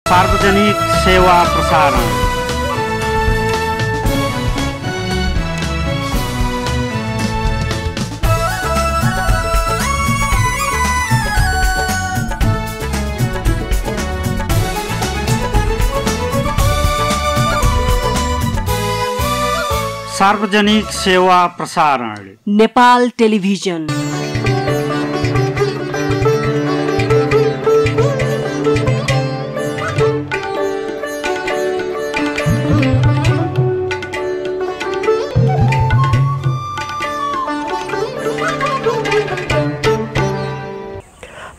सार्वजनिक सेवा प्रसारण। सार्वजनिक सेवा प्रसारण नेपाल टेलिभिजन।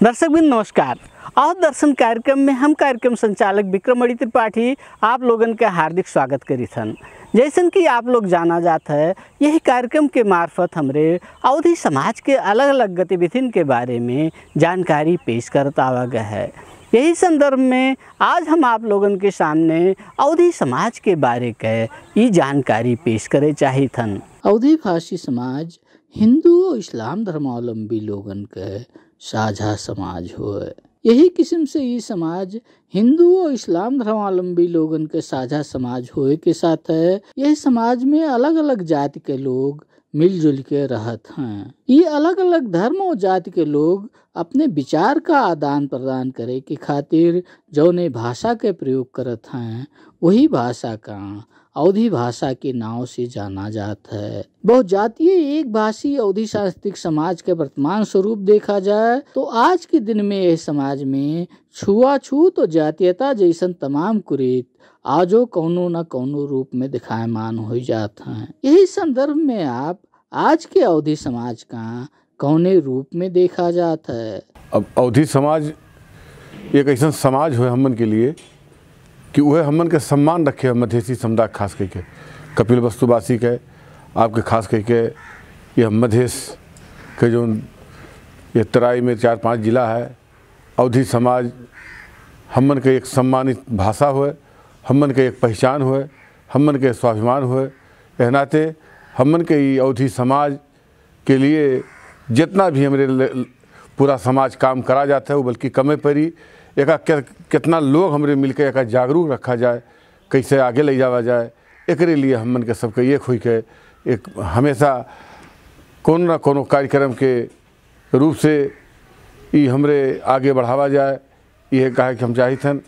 दर्शकबिन नमस्कार। आज दर्शन कार्यक्रम में हम कार्यक्रम संचालक विक्रमणि त्रिपाठी आप लोगन का हार्दिक स्वागत करी थन। जैसन कि आप लोग जाना जाता है, यही कार्यक्रम के मार्फत हमरे अवधी समाज के अलग अलग गतिविधियों के बारे में जानकारी पेश करता आवा गया है। यही संदर्भ में आज हम आप लोगन के सामने अवधी समाज के बारे के ये जानकारी पेश करे चाही थन। अवधी भाषी समाज हिंदू और इस्लाम धर्मावलंबी लोगन के साझा समाज हो। यही किस्म से ये समाज हिंदू और इस्लाम धर्मावलंबी लोगन के साझा समाज होए के साथ है, यह समाज में अलग अलग जाति के लोग मिलजुल के रहत हैं। ये अलग अलग धर्म और जाति के लोग अपने विचार का आदान प्रदान करे के खातिर जौने भाषा के प्रयोग करत हैं, वही भाषा का अवधी भाषा के नाव से जाना जाता है। बहुजातीय एक भाषी अवधी सांस्कृतिक समाज के वर्तमान स्वरूप देखा जाए तो आज के दिन में यह समाज में छुआछूत और जातीयता जैसन तमाम कुरीत आजो कौनो न कौनो रूप में दिखायमान हो जाते हैं। यही संदर्भ में आप आज के अवधी समाज का कौने रूप में देखा जाता है। अब अवधी समाज एक ऐसा समाज हो हमन के लिए कि वह हमन के सम्मान रखे मधेसी समुदाय खास करके कपिल वस्तुवासी के आपके खास करके यह मधेश के जो ये तराई में 4-5 जिला है, अवधी समाज हमन के एक सम्मानित भाषा हुए, हमन के एक पहचान हुए, हमन के स्वाभिमान हुए। एह नाते हमन के ये अवधी समाज के लिए जितना भी हमारे पूरा समाज काम करा जाता है वो बल्कि कमे पड़ी। एक कितना लोग हमरे मिलकर एक जागरूक रखा जाए, कैसे आगे ले जावा जाए, एक लिए हमन के सबके एक हुई के एक हमेशा कोनो न कोनो कार्यक्रम के रूप से ये हमरे आगे बढ़ावा जाए, यह कहा कि हम चाहिए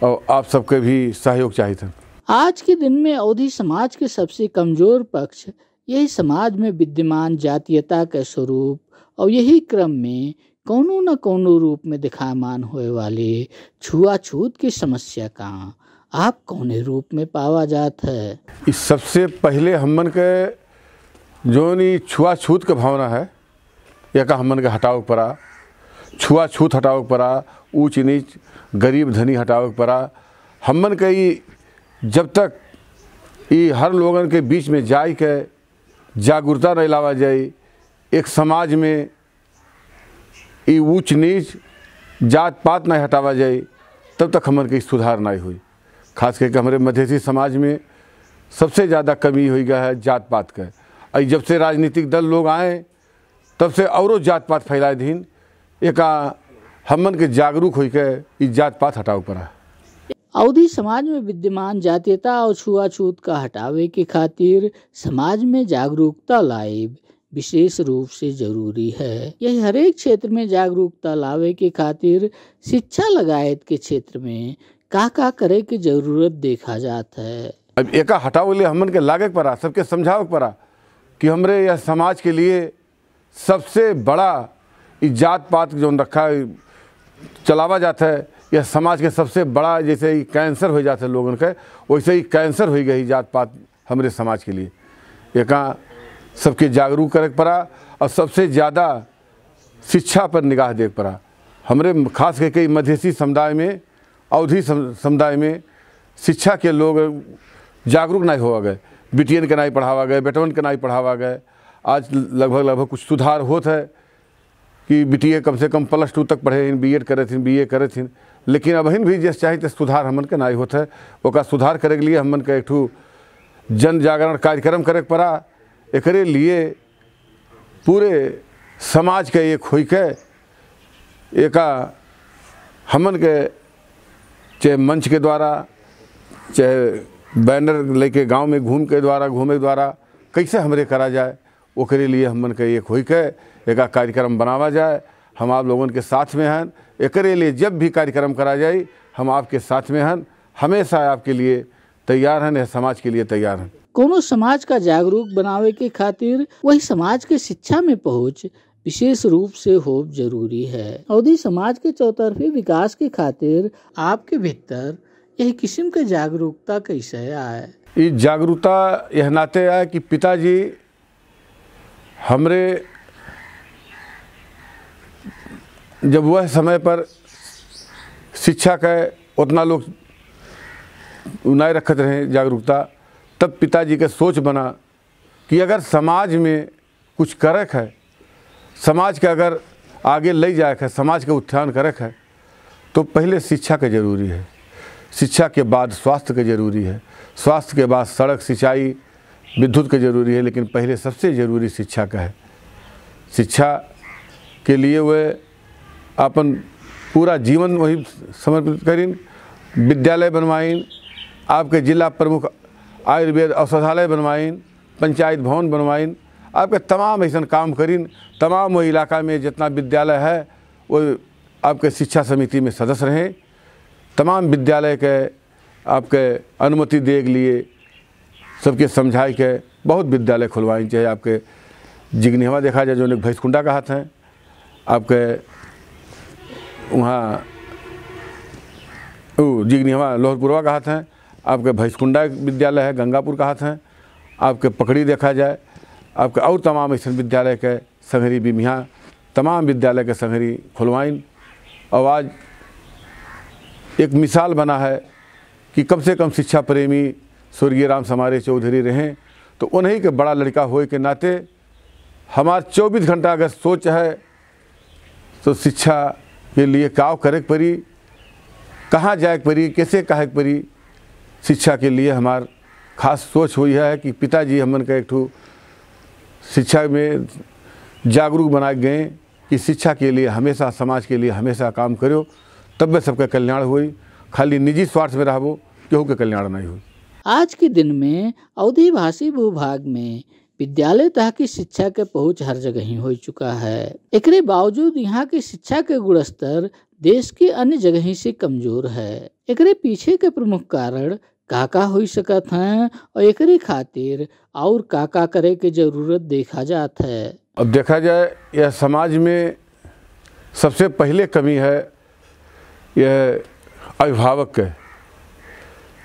और आप सबके भी सहयोग चाहिए। आज के दिन में अवधी समाज के सबसे कमजोर पक्ष यही समाज में विद्यमान जातीयता के स्वरूप और यही क्रम में कौनो न कौनो रूप में दिखायमान होए वाले छुआछूत की समस्या का आप कौने रूप में पावा जाता है। इस सबसे पहले हमन के जो नी छुआछूत के भावना है यह हमन के हटाव पड़ा, छुआछूत हटाव पड़ा, ऊंच नीच गरीब धनी हटाव पड़ा। हमन के जब तक ये हर लोगन के बीच में जाए के जागरूकता नहीं लावा जाए, एक समाज में ये ऊंच नीच जात पात नहीं हटावा जाए, तब तक हमन के सुधार नहीं हुई। खास करके हमारे मधेसी समाज में सबसे ज़्यादा कमी हुई गया है जात पात का। और जब से राजनीतिक दल लोग आए तब से औरों जात पात फैलाए दिन एक हमन के जागरूक हुई के ये जात पात हटाव पड़ा। अवधी समाज में विद्यमान जातीयता और छुआछूत का हटावे के खातिर समाज में जागरूकता लाइब विशेष रूप से जरूरी है। यही हर एक क्षेत्र में जागरूकता लावे के खातिर शिक्षा लगायत के क्षेत्र में का करे की जरूरत देखा जाता है। अब एक हटाव लिए हमन के लागे पड़ा, सबके समझाव पड़ा कि हमरे यह समाज के लिए सबसे बड़ा जात पात जो रखा चलावा जाता है, यह समाज के सबसे बड़ा जैसे ही कैंसर हो जाता है लोगों के, वैसे ही कैंसर हो गई जात पात हमारे समाज के लिए। एक सबके जागरूक करे पड़ा और सबसे ज़्यादा शिक्षा पर निगाह देख पड़ा। हमरे खास करके मधेसी समुदाय में अवधी समुदाय में शिक्षा के लोग जागरूक नहीं हो गए, बिटियन के नहीं पढ़ावा गए, बेटवन के नहीं पढ़ावा गए। आज लगभग कुछ सुधार होता है कि बिटिया कम से कम +2 तक पढ़े, BEd करे थी, BA करे थी, लेकिन अबहिन भी जैसे चाहिए तो सुधार हमन के नहीं होता है। ओका सुधार करे के लिए हमन के एक जन जागरण कार्यक्रम करे पड़ा। एक लिए पूरे समाज के एक हुई के एक हमन के चाहे मंच के द्वारा, चाहे बैनर लेके गांव में घूमे के द्वारा कैसे हमरे करा जाए, ओकरे लिए हमन के एक होई के एक कार्यक्रम बनावा जाए। हम आप लोगों के साथ में हैं। एकरे लिए जब भी कार्यक्रम करा जाए हम आपके साथ में हैं, हमेशा आपके लिए तैयार हैं, समाज के लिए तैयार हैं। कोनो समाज का जागरूक बनावे के खातिर वही समाज के शिक्षा में पहुँच विशेष रूप से हो जरूरी है। अवधी समाज के चौतरफी विकास के खातिर आपके भीतर यही किस्म के जागरूकता कैसे आए? ये जागरूकता यह नाते आए कि पिताजी हमरे जब वह समय पर शिक्षा का उतना लोग नहीं रखते रहे जागरूकता, तब पिताजी के सोच बना कि अगर समाज में कुछ करक है, समाज के अगर आगे ले जाए है, समाज के उत्थान करक है, तो पहले शिक्षा के ज़रूरी है, शिक्षा के बाद स्वास्थ्य के ज़रूरी है, स्वास्थ्य के बाद सड़क, सिंचाई, विद्युत के ज़रूरी है, लेकिन पहले सबसे ज़रूरी शिक्षा का है। शिक्षा के लिए वह अपन पूरा जीवन वही समर्पित करीन। विद्यालय बनवाइन, आपके जिला प्रमुख आयुर्वेद औषधालय बनवाइन, पंचायत भवन बनवाइन, आपके तमाम ऐसा काम करीन। तमाम वो इलाका में जितना विद्यालय है वो आपके शिक्षा समिति में सदस्य रहें। तमाम विद्यालय के आपके अनुमति दे के लिए सबके समझाई के बहुत विद्यालय खुलवाएं। चाहे आपके जिगनीहवा देखा जाए जो भैंसकुंडा का हाथ है, आपके वहाँ जिगनीहवा लोहरपुरवा का हाथ है, आपके भैंसकुंडा विद्यालय है, गंगापुर का हाथ है, आपके पकड़ी देखा जाए, आपके और तमाम ऐसे विद्यालय के संघरी बिमिया, तमाम विद्यालय के संघरी खुलवाइन। और आज एक मिसाल बना है कि कम से कम शिक्षा प्रेमी स्वर्गीय राम समारे चौधरी रहें, तो उन्हीं के बड़ा लड़का होए के नाते हमार 24 घंटा अगर सोच है तो शिक्षा के लिए काव करे परी, कहाँ जाए परी, कैसे कहे परी, शिक्षा के लिए हमार खास सोच हुई है कि पिताजी हमन का एक ठो शिक्षा में जागरूक बनाए गए कि शिक्षा के लिए हमेशा, समाज के लिए हमेशा काम करो, तब में सबका कल्याण हुई। खाली निजी स्वार्थ में रहबो केहू के कल्याण नहीं हुई। आज के दिन में अवधी भाषी भूभाग में विद्यालय तक की शिक्षा के पहुंच हर जगह ही हो चुका है। एकरे बावजूद यहाँ की शिक्षा के गुणस्तर देश की अन्य जगह से कमजोर है। एकरे पीछे के प्रमुख कारण काका हो सकत हैं और एकरे खातिर और काका करे के जरूरत देखा जाता है। अब देखा जाए यह समाज में सबसे पहले कमी है यह अभिभावक के।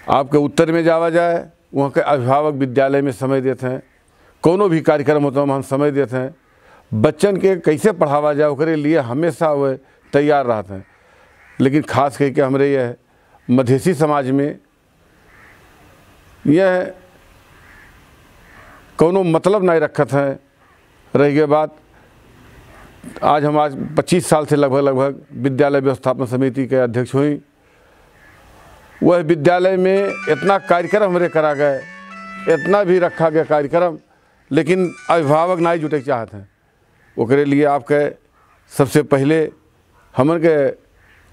आपके उत्तर में जावा जाए वहाँ के अभिभावक विद्यालय में समय देते हैं, कोनो भी कार्यक्रम होता है हम समय देते हैं, बच्चन के कैसे पढ़ावा जाए उसके लिए हमेशा वह तैयार रहते हैं। लेकिन खास करके हमारे यह मधेसी समाज में यह कोनो मतलब नहीं रखत है। रह गई बात, आज 25 साल से लगभग विद्यालय व्यवस्थापन समिति के अध्यक्ष हुई। वह विद्यालय में इतना कार्यक्रम हमारे करा गए, इतना भी रखा गया कार्यक्रम, लेकिन अभिभावक नहीं जुटे चाहते हैं। ओकरे लिए आपके सबसे पहले हमन के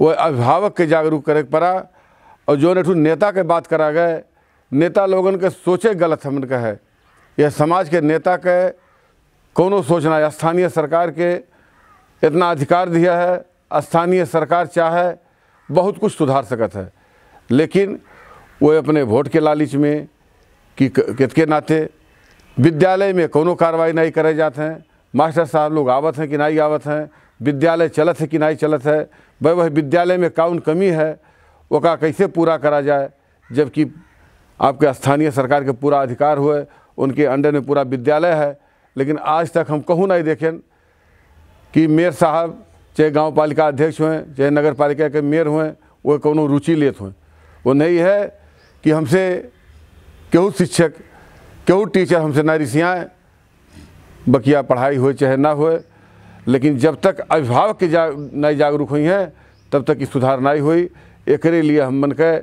वह अभिभावक के जागरूक करे पड़ा। और जो नेता के बात करा गए, नेता लोगन के सोचे गलत हमन का है। यह समाज के नेता के कोनो सोचना, स्थानीय सरकार के इतना अधिकार दिया है, स्थानीय सरकार चाहे बहुत कुछ सुधार सकत है, लेकिन वो अपने वोट के लालच में कि के नाते विद्यालय में कोनो कार्रवाई नहीं करे जाते हैं। मास्टर साहब लोग आवत हैं कि नहीं आवत हैं, विद्यालय चलत है कि नहीं चलत है, वह विद्यालय में कौन कमी है वो कैसे पूरा करा जाए, जबकि आपके स्थानीय सरकार के पूरा अधिकार हुए, उनके अंडर में पूरा विद्यालय है। लेकिन आज तक हम कहूँ नहीं देखें कि मेयर साहब चाहे गांव पालिका अध्यक्ष हुए, चाहे नगर पालिका के मेयर हुए, वो कोनो रुचि लेते हुए। वो नहीं है कि हमसे केहू शिक्षक, केहू टीचर हमसे ना रिसियाएँ, बकिया पढ़ाई हो चाहे ना हो। लेकिन जब तक अभिभावक के नहीं जागरूक हुई हैं तब तक की सुधार नहीं हुई। एकरे लिए हम मन के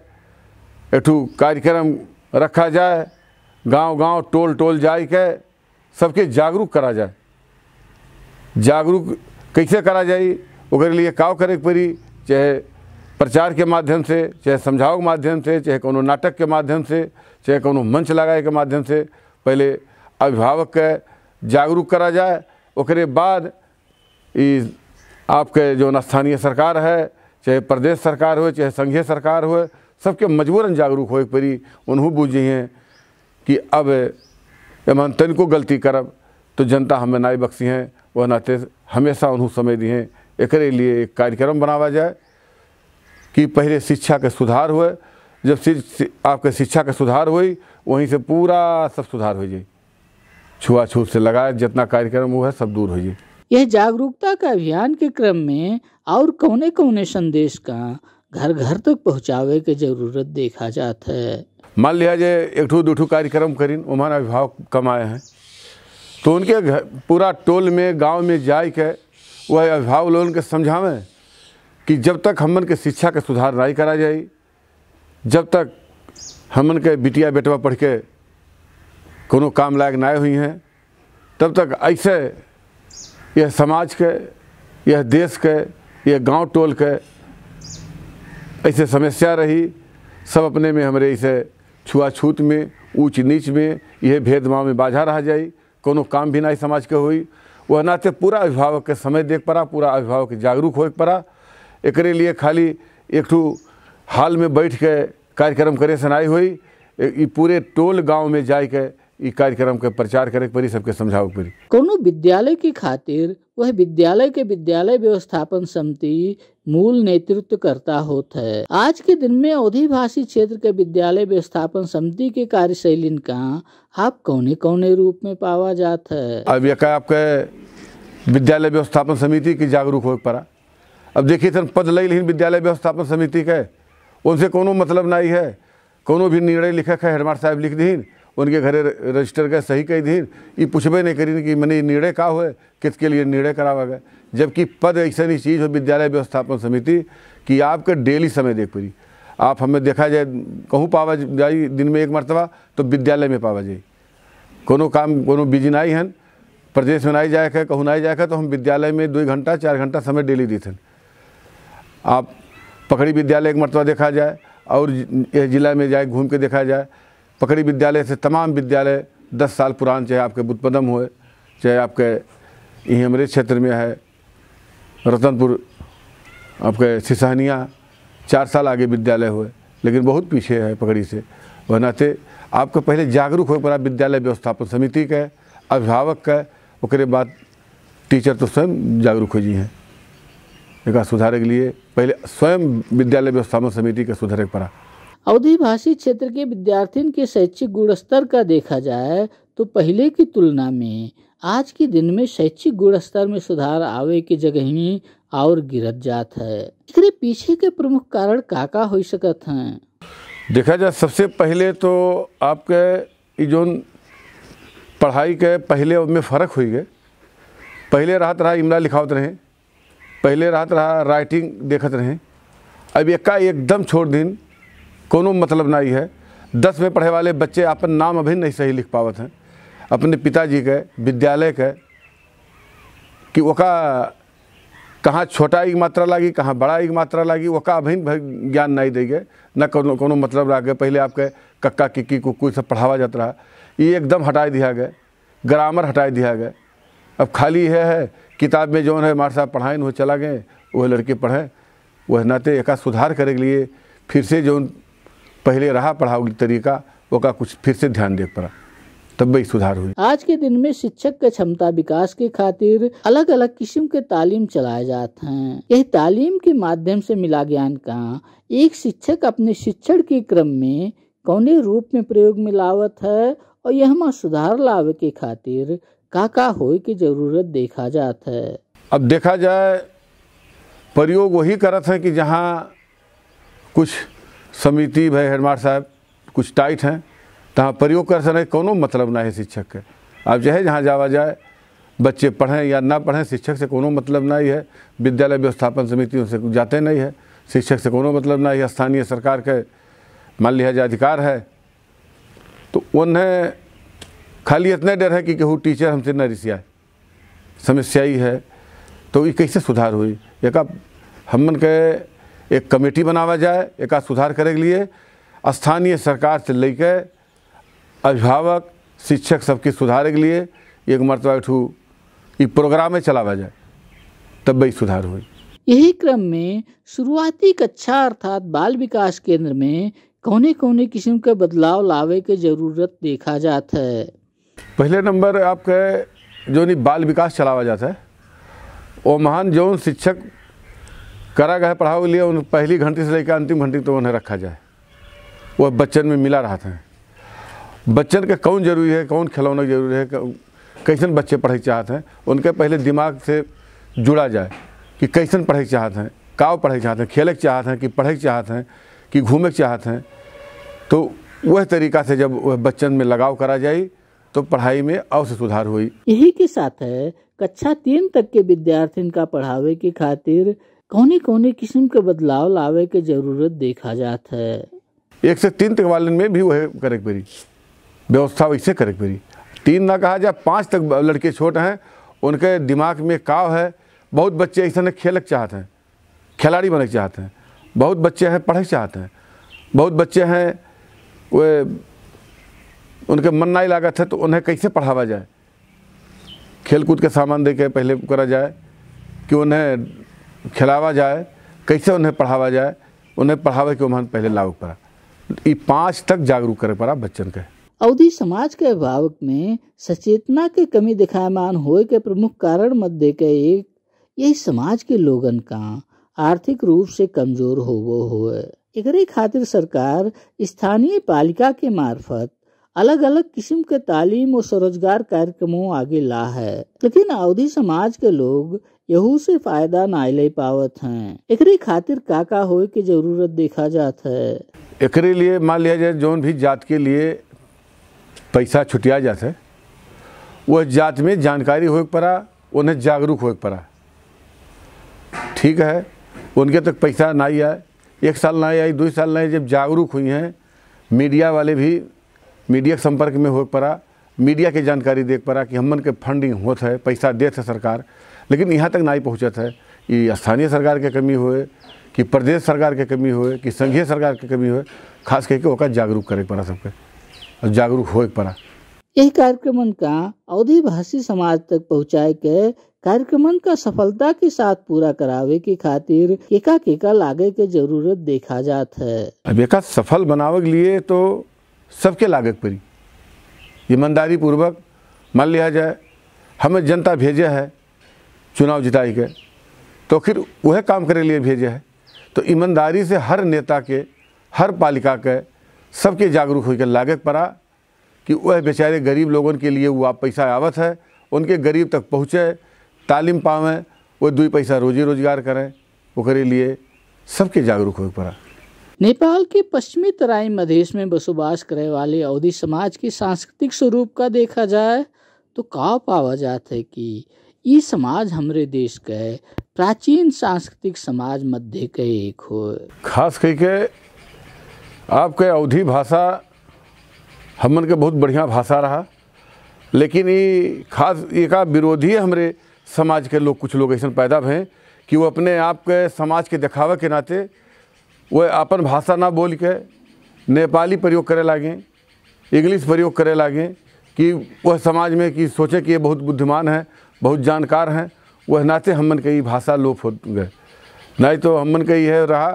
एठू कार्यक्रम रखा जाए, गांव-गांव, टोल-टोल जाए के सबके जागरूक करा जाए। जागरूक कैसे करा जाए ओकरे लिए काव करे पड़ी, चाहे प्रचार के माध्यम से, चाहे समझाओ के माध्यम से, चाहे कोनो नाटक के माध्यम से, चाहे कोनो मंच लगाए के माध्यम से पहले अभिभावक के जागरूक करा जाए। ओकरे बाद ई आपके जो स्थानीय सरकार है, चाहे प्रदेश सरकार हो, चाहे संघीय सरकार हो, सबके मजबूरन जागरूक होए पड़ी। उन्हों बुझिए कि अब एमन तनिको गलती करब तो जनता हमें नाई बख्शी हैं, वह नाते हमेशा उन्हों समय दिए। एकरे लिए एक कार्यक्रम बनावा जाए कि पहले शिक्षा के सुधार हुए। जब आपके शिक्षा के सुधार हुई, वहीं से पूरा सब सुधार हो जाए। छुआछूत से लगाए जितना कार्यक्रम हुआ है सब दूर हो जाए। यह जागरूकता का अभियान के क्रम में और कौने कौने संदेश का घर घर तक पहुँचावे के जरूरत देखा जाता है। मान लिया जे एक ठू दूठू कार्यक्रम करीन, उमान अभिभावक कमाए हैं तो उनके घर पूरा टोल में गांव में जाए के वह अभिभावक लोगों के समझावें कि जब तक हमन के शिक्षा के सुधार नहीं करा जाए, जब तक हमन के बिटिया बेटवा पढ़ के कोनो काम लायक ना हुई हैं, तब तक ऐसे यह समाज के, यह देश के, यह गांव टोल के ऐसे समस्या रही। सब अपने में हमारे ऐसे छुआछूत में, ऊंच नीच में, यह भेदभाव में बाझा रह जाए। कोनो काम भी नहीं समाज के हुई। वह नाते पूरा अभिभावक के समय देख पड़ा, पूरा अभिभावक के जागरूक हो पड़ा। एकरे लिए खाली एक ठू हाल में बैठ के कार्यक्रम करे से नहीं हुई, ये पूरे टोल गांव में जाए के ये कार्यक्रम के प्रचार करे पड़ी, सबके समझाओ पड़ी। कोनो विद्यालय की खातिर वह विद्यालय के विद्यालय व्यवस्थापन समिति मूल नेतृत्व करता होता है। आज के दिन में अवधी भाषी क्षेत्र के विद्यालय व्यवस्थापन समिति के कार्यशैली का आप कौने कौने रूप में पावा जाता है। अब यह आपके विद्यालय व्यवस्थापन समिति की जागरूक हो पड़ा। अब देखिए सर पद ले लेकिन विद्यालय व्यवस्थापन समिति के उनसे कोनो मतलब नहीं है। कोनो भी निर्णय लिखा है हेडमास्टर साहब लिख दीन, उनके घरे रजिस्टर के सही कह दीन, ये पूछबे नहीं करीन कि मैंने निर्णय का हुए, किसके लिए निर्णय करावा गया। जबकि पद ऐसा ही चीज़ हो विद्यालय व्यवस्थापन समिति कि आपके डेली समय देख पड़ी। आप हमें देखा जाए कहूँ पावा जाए दिन में एक मरतबा तो विद्यालय में पावा जाए। कोनो काम कोनो बिजी नहीं है, प्रदेश में नहीं जाए है, कहूँ नहीं जाए तो हम विद्यालय में 2 घंटा 4 घंटा समय डेली दी थे। आप पकड़ी विद्यालय एक मरतबा देखा जाए और यह जिला में जाए घूम के देखा जाए। पकड़ी विद्यालय से तमाम विद्यालय 10 साल पुरान, चाहे आपके बुद्धपदम हुए, चाहे आपके यही हमारे क्षेत्र में है रतनपुर, आपके सिसहनिया 4 साल आगे विद्यालय हुए, लेकिन बहुत पीछे है पकड़ी से। वह नाते आपको पहले जागरूक हो पड़ा विद्यालय व्यवस्थापन समिति के, अभिभावक के, उसके बाद टीचर तो स्वयं जागरूक हो जी हैं। एक सुधारे के लिए पहले स्वयं विद्यालय व्यवस्थापन समिति के सुधारे पड़ा। अवधी भाषी क्षेत्र के विद्यार्थियों के शैक्षिक गुण स्तर का देखा जाए तो पहले की तुलना में आज के दिन में शैक्षिक गुण स्तर में सुधार आवे की जगह ही और गिरत जात है। इसके पीछे के प्रमुख कारण का हो सकत हैं। देखा जाए सबसे पहले तो आपके जो पढ़ाई के पहले में फ़र्क हुई गए। पहले राहत रहा इमला लिखावत रहे, पहले राहत रहा राइटिंग देखत रहे। अब एकदम छोड़ दिन कोनो मतलब नहीं है। 10 में पढ़े वाले बच्चे अपन नाम अभी नहीं सही लिख पावत हैं अपने पिताजी के विद्यालय के, कि वका कहाँ छोटा एक मात्रा लगी कहाँ बड़ा एक मात्रा लगी, वका अभी ज्ञान नहीं देंगे, न कोनो मतलब रह गए। पहले आपके कक्का किक्की कुक्कू सब पढ़ावा जाता रहा, ये एकदम हटा दिया गया, ग्रामर हटा दिया गया। अब खाली है किताब में जो है मास्टर साहब पढ़ाए वो चला गए, वह लड़के पढ़े। वह नाते एक सुधार करे के लिए फिर से जो पहले रहा पढ़ाओ तरीका वो का कुछ फिर से ध्यान दे पड़ा, तब भी सुधार हुई। आज के दिन में शिक्षक के क्षमता विकास के खातिर अलग अलग किस्म के तालीम चलाए जाते हैं। यह तालीम के माध्यम से मिला ज्ञान का एक शिक्षक अपने शिक्षण के क्रम में कौने रूप में प्रयोग में लावत है और यह में सुधार लावे के खातिर का होए की जरूरत देखा जाता है। अब देखा जाए प्रयोग वही करत है कि जहाँ कुछ समिति भाई हेडमास्टर साहब कुछ टाइट हैं तहाँ प्रयोग कर सके, कोनो मतलब ना है शिक्षक के। आप चाहे जहाँ जावा जाए बच्चे पढ़ें या ना पढ़ें, शिक्षक से कोनो मतलब नहीं है। विद्यालय व्यवस्थापन समितियों से जाते नहीं है, शिक्षक से कोनो मतलब नहीं है। स्थानीय सरकार के मान लिया जाए अधिकार है तो उन्हें खाली इतना डर है कि केहू टीचर हमसे न रिसियाए, समस्या ही है। तो ये कैसे सुधार हुई। एक हमन के एक कमेटी बनावा जाए एक सुधार करे के लिए। स्थानीय सरकार से लेकर अभिभावक शिक्षक सबके सुधारे के लिए एक मरतबा ये प्रोग्राम चलावा जाए, तब वही सुधार हुई। यही क्रम में शुरुआती कक्षा अर्थात बाल विकास केंद्र में कौने कौने किस्म के बदलाव लावे के जरूरत देखा जाता है। पहले नंबर आपके जो नहीं बाल विकास चलावा जाता है, वो महान जो शिक्षक करा गया पढ़ाओ के लिए उन पहली घंटे से लेकर अंतिम घंटे तो उन्हें रखा जाए, वह बच्चन में मिला रहा था। बच्चन के कौन जरूरी है, कौन खिलौना जरूरी है, कैसन बच्चे पढ़े चाहते हैं, उनके पहले दिमाग से जुड़ा जाए कि कैसन पढ़े चाहते हैं, काव पढ़े चाहते हैं, खेले चाहते हैं कि पढ़े चाहते हैं कि घूमे चाहते हैं। तो वह तरीका से जब वह बच्चन में लगाव करा जाए तो पढ़ाई में अवश्य सुधार हुई। यही के साथ है कक्षा 3 तक के विद्यार्थियों का पढ़ावे के खातिर कौने कौने किस्म के बदलाव लावे के जरूरत देखा जाता है। 1 से 3 तक वाले में भी वह करे पड़ी व्यवस्था, वैसे करे पड़ी। 3 ना कहा जाए, 5 तक लड़के छोटे हैं, उनके दिमाग में काव है। बहुत बच्चे ऐसा खेल चाहते हैं, खिलाड़ी बनना चाहते हैं, बहुत बच्चे हैं पढ़े चाहते हैं, बहुत बच्चे हैं वे उनके मन नहीं लागत है, तो उन्हें कैसे पढ़ावा जाए। खेल कूद के सामान दे के पहले करा जाए कि उन्हें खिलावा जाए, कैसे उन्हें पढ़ावा जाए, उन्हें पढ़ावे के उम्र पहले लागू पड़ा। ये 5 तक जागरूक करे पड़ा बच्चन के। अवधि समाज के अभिभावक में सचेतना के कमी दिखायमान होए के प्रमुख कारण मध्य के एक यही समाज के लोगन का आर्थिक रूप से कमजोर होवो होए। एकरे खातिर सरकार स्थानीय पालिका के मार्फत अलग अलग किस्म के तालीम और स्वरोजगार कार्यक्रमों आगे ला है, लेकिन अवधि समाज के लोग यहू से फायदा ना ले पावत हैं। एकरे खातिर का होए के जरूरत देखा जाता है। एकरे लिए मान लिया जाए जौन भी जात के लिए पैसा छुटिया जाता है, वह जात में जानकारी हो पड़ा, उन्हें जागरूक हो पड़ा। ठीक है, उनके तक पैसा नहीं आए, 1 साल नहीं आई, 2 साल नहीं, जब जागरूक हुई हैं मीडिया वाले भी मीडिया के संपर्क में हो पड़ा, मीडिया की जानकारी देख पड़ा कि हमन के फंडिंग होता है, पैसा देते है सरकार, लेकिन यहाँ तक नहीं पहुँचत है। ये स्थानीय सरकार के कमी होए कि प्रदेश सरकार के कमी होए कि संघीय सरकार के कमी होए, खास करके ओका जागरूक करे पड़ा सबके, और जागरूक हो पड़ा। यही कार्यक्रमन का अवधि भाषी समाज तक पहुँचाए के कार्यक्रमन का सफलता के साथ पूरा करावे के खातिर केका लागे के जरूरत देखा जाता है। अब एका सफल बनावे के लिए तो सबके लागत पड़ी, ईमानदारी पूर्वक मान लिया जाए हमें जनता भेजे है चुनाव जिताई के, तो फिर वह काम करे लिए भेजे है, तो ईमानदारी से हर नेता के हर पालिका के सबके जागरूक होकर लागत पड़ा कि वह बेचारे गरीब लोगों के लिए वो पैसा आवत है, उनके गरीब तक पहुँचे, तालीम पावें, वो 2 पैसा रोजी रोजगार करें, ओकरे लिए सबके जागरूक हो पड़ा। नेपाल के पश्चिमी तराई मधेश में बसोबास करे वाले अवधि समाज के सांस्कृतिक स्वरूप का देखा जाए तो का पावा जाता है कि ये समाज हमारे देश के प्राचीन सांस्कृतिक समाज मध्य के एक हो। खास करके आपके अवधि भाषा हमन के बहुत बढ़िया भाषा रहा, लेकिन ये खास एक विरोधी हमारे समाज के लोग, कुछ लोग ऐसा पैदा भे कि वो अपने आप के समाज के दिखावे के नाते वह अपन भाषा ना बोल के नेपाली प्रयोग करे लागे, इंग्लिश प्रयोग करे लागे कि वह समाज में कि सोचे कि ये बहुत बुद्धिमान है, बहुत जानकार हैं, वह नाते हमन के ये भाषा लोप हो गए। नहीं तो हमन के यह रहा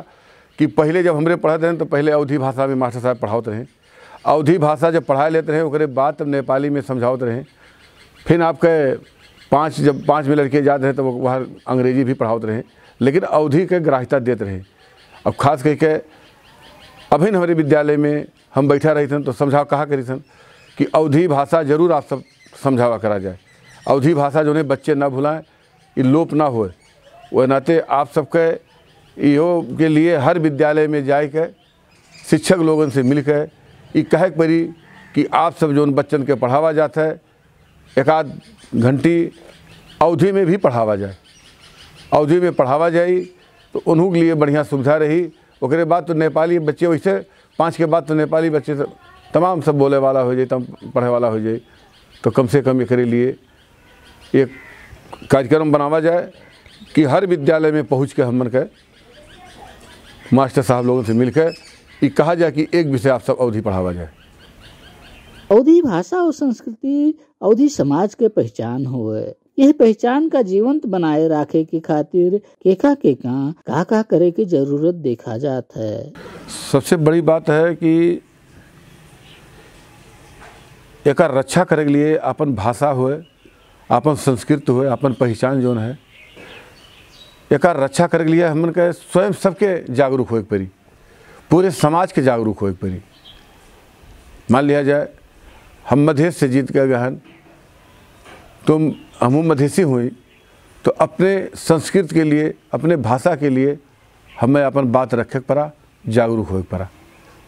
कि पहले जब हमरे पढ़ते हैं तो पहले अवधि भाषा में मास्टर साहब पढ़ाते रहे, अवधि भाषा जब पढ़ा लेते रहे उसके बाद तब नेपाली में समझाते रहे। फिर आपके 5 में लड़के जाते हैं तो वो वहाँ अंग्रेजी भी पढ़ाते रहे, लेकिन अवधि के ग्राह्यता देते रहे। अब खास करके अभी हमारे विद्यालय में हम बैठा रहे थे तो समझाव कहा करी थे कि अवधि भाषा जरूर आप सब समझावा करा जाए, अवधि भाषा जो है बच्चे ना भुलाएं, ये लोप ना होए। वह नाते आप सबके इहो के लिए हर विद्यालय में जाए के शिक्षक लोगों से मिल के ये कहे पड़ी कि आप सब जो बच्चन के पढ़ावा जाता है 1 घंटी अवधि में भी पढ़ावा जाए, अवधि में पढ़ावा जाए तो उन्हों के लिए बढ़िया सुविधा रही। उसके बाद तो नेपाली बच्चे वैसे 5 के बाद तो नेपाली बच्चे तमाम सब बोले वाला हो जाए, तम पढ़े वाला हो जाए, तो कम से कम एकरे लिए एक कार्यक्रम बनावा जाए कि हर विद्यालय में पहुँच के हमन के मास्टर साहब लोगों से मिलकर ये कहा जाए कि एक विषय आप सब अवधि पढ़ावा जाए। अवधी भाषा और संस्कृति अवधी समाज के पहचान होवे। यह पहचान का जीवंत बनाए रखे के खातिर केका का करे की जरूरत देखा जाता है। सबसे बड़ी बात है कि एक रक्षा करे के लिए अपन भाषा होए, अपन संस्कृति होए, अपन पहचान जोन है, एक रक्षा करे के लिए हमन के स्वयं सबके जागरूक होए पड़ी, पूरे समाज के जागरूक होए पड़ी। मान लिया जाए हम मधेश से जीत के गए हन, तुम हमू मधेसी हुई, तो अपने संस्कृति के लिए, अपने भाषा के लिए हमें अपन बात रखे पड़ा, जागरूक होए पड़ा।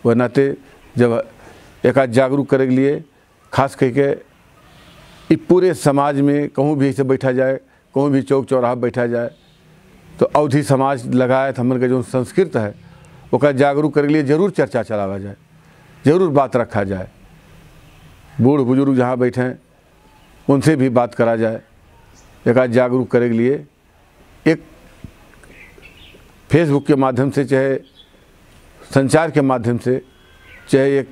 वह नाते जब एक जागरूक करे के लिए खास करके ये पूरे समाज में कहूँ भी ऐसे बैठा जाए, कहूँ भी चौक चौराहा बैठा जाए, तो अवधि समाज लगाए हमन के जो संस्कृत है वो जागरूक करे के लिए जरूर चर्चा चलावा जाए, जरूर बात रखा जाए। बूढ़ बुजुर्ग जहाँ बैठे हैं उनसे भी बात करा जाए। एक जागरूक करे के लिए एक फेसबुक के माध्यम से, चाहे संचार के माध्यम से, चाहे एक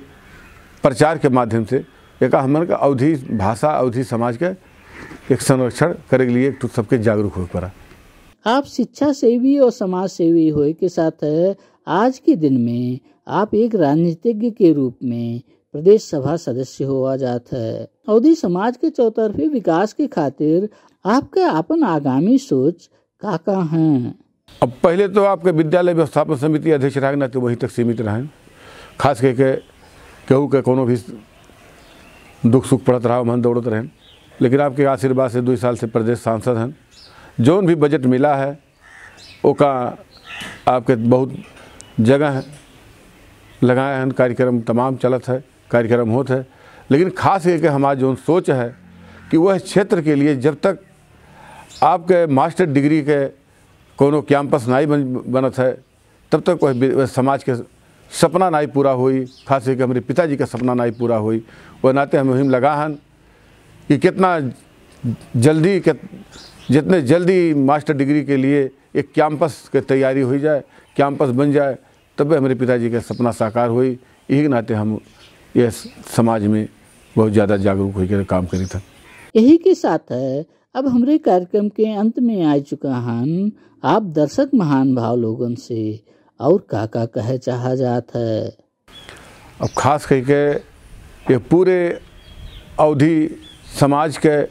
प्रचार के माध्यम से एक हमन का अवधि भाषा, अवधि समाज के एक संरक्षण करे के लिए एक सबके जागरूक हो पड़ा। आप शिक्षा सेवी और समाज सेवी होए के साथ आज के दिन में आप एक राजनीतिज्ञ के रूप में प्रदेश सभा सदस्य हुआ जाता है। अवधि समाज के चौतरफे विकास के खातिर आपका अपन आगामी सोच का हैं? अब पहले तो आपके विद्यालय व्यवस्थापन समिति अध्यक्ष रहना तो वहीं तक सीमित रहें, खास करके केहू के कोनो भी दुख सुख पड़त रहा मन दौड़त रहें। लेकिन आपके आशीर्वाद से 2 साल से प्रदेश सांसद हैं, जौन भी बजट मिला है ओका आपके बहुत जगह लगाए हैं, कार्यक्रम तमाम चलत है, कार्यक्रम होता है। लेकिन खास करके हमारा जो सोच है कि वह क्षेत्र के लिए जब तक आपके मास्टर डिग्री के कोनो कैंपस नहीं बनत है तब तक वह समाज के सपना नहीं पूरा हुई, खास करके हमारे पिताजी का सपना नहीं पूरा हुई। वह नाते हम मुहिम लगा हन कि कितना जल्दी जितने जल्दी मास्टर डिग्री के लिए एक कैंपस की तैयारी हो जाए, कैंपस बन जाए, तब हमारे पिताजी का सपना साकार हुई। यही नाते हम ये समाज में बहुत ज़्यादा जागरूक होकर काम करी था। यही के साथ है अब हमारे कार्यक्रम के अंत में आ चुका हन। आप दर्शक महान भाव लोगों से और का कहे चाहा जात है? अब खास करके ये पूरे अवधि समाज के,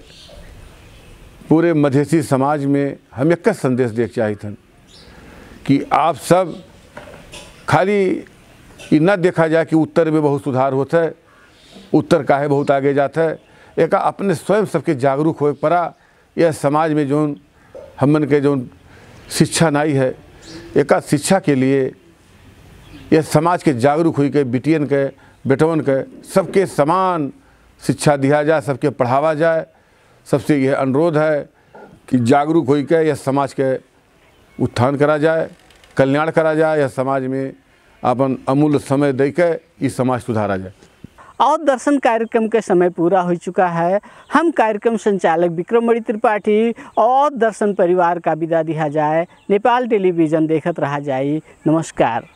पूरे मधेसी समाज में हम एक संदेश देख चाहे थे कि आप सब खाली ये न देखा जाए कि उत्तर में बहुत सुधार होता है, उत्तर काहे बहुत आगे जाता है। एक अपने स्वयं सबके जागरूक हो पड़ा। यह समाज में जो हमन के जो शिक्षा नहीं है, एक शिक्षा के लिए यह समाज के जागरूक हुई के बिटियन के बेटवन के सबके समान शिक्षा दिया जाए, सबके पढ़ावा जाए। सबसे यह अनुरोध है कि जागरूक होई के यह समाज के उत्थान करा जाए, कल्याण करा जाए, यह समाज में अपन अमूल्य समय दे के इस समाज सुधारा जाए। और दर्शन कार्यक्रम के समय पूरा हो चुका है। हम कार्यक्रम संचालक विक्रमणि त्रिपाठी और दर्शन परिवार का विदा दिया जाए। नेपाल टेलीविजन देखत रहा जाए। नमस्कार।